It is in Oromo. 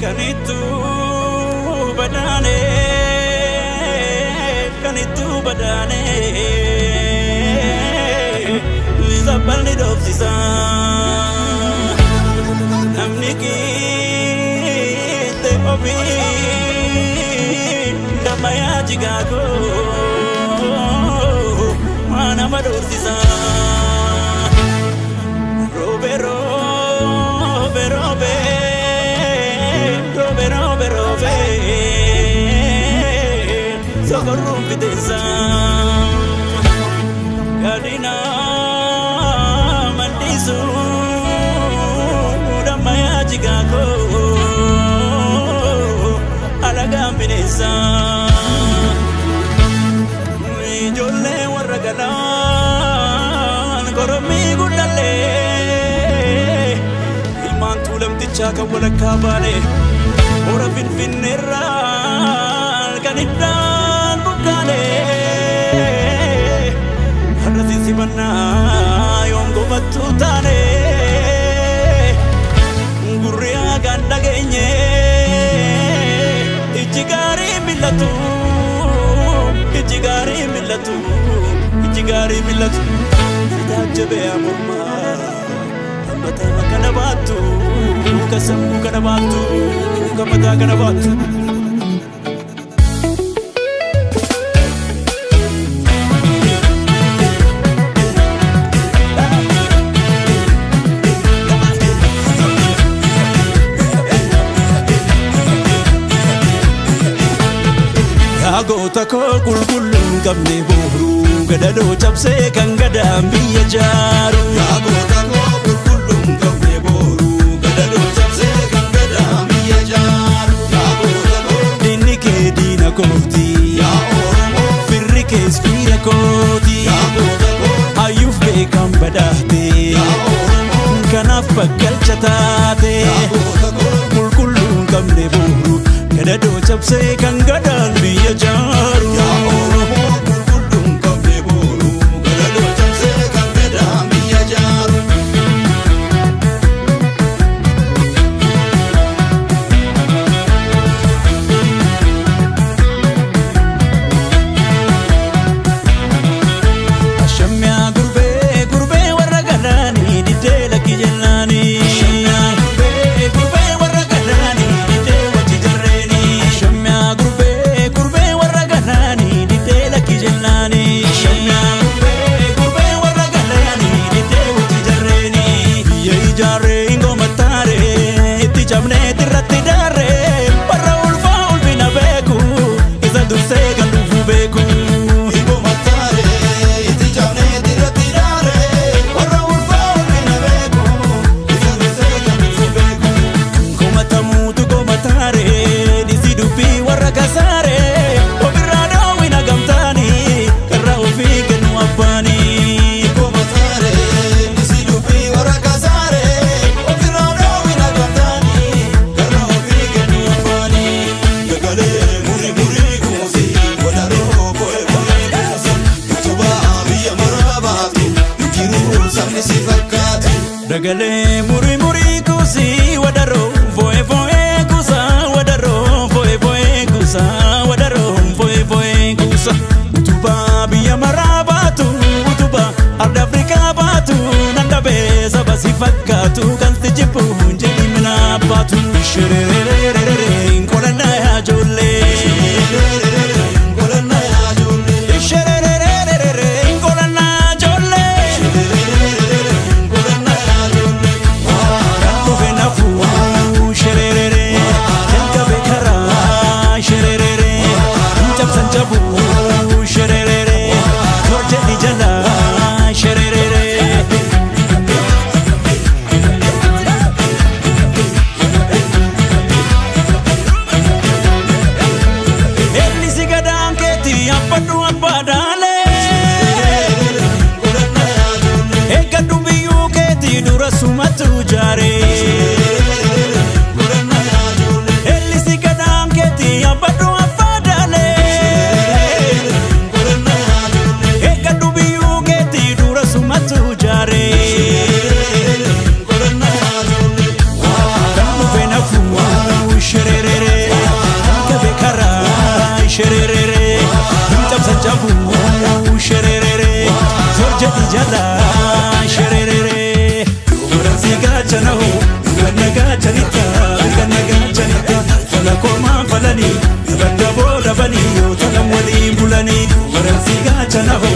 Kanitu badane, kanitu badane, zabani dofsisa, namni kite obi, damaya jigago, mana madorsisa, robe robe robe. Robe Socorrum fidesa Gadina Mandisu Damaya jigako Alagam fidesa Ijolle warra galan Koromi gudale Ilman tulam tichaka walakka bale Ora finfinneerraa kanidhaan buqqaale har'a sinsibannaa yoom gofattu taane gurri hagaan dhageenye ijji gaarii millatu ijji gaarii millatu ijji gaarii millatu taajjabee amormaa hambataa kana baattu kasammuu kana baattu kamata kana baattu Goota koo qulqulluun qabne booruu gadadoo cabsee kan gadaan biyya jaaru. Goota koo qulqulluun qabne booruu gadadoo cabsee kan gadaan biyya jaaru. Goota koo diinni kee diina kooti. Oromoo firri kees fiira kooti. Goota koo hayyuuf beekan badhaate. Oromoo kanaaf bakkalcha taate. Goota koo qulqulluun qabne booruu gadadoo cabsee kan gadaan biyya jaaru. Oromoo qulqulluun qabne booruu gadadoo cabsee kan gadaan biyya jaaru. Ashamyaa gurbee gurbee warra galaanii diddee lakkii jennaanii. Dagalee muri muri kusi wadaro foe foe kusa wadaro foe foe kusa wadaro foe foe kusa utuba biya marabatu utuba arda Afrika batu nanda besa basi fakatu kan tijipu njeli mina batu shererererere kolana ya jolle kolana ya jolle shererererere kolana jolle qabu shererere zorjadi jala shererere waransi gaachanaho ganna gaachanita fala koma falani badda booda bani yoo talan waliin bulani waransi gaachanaho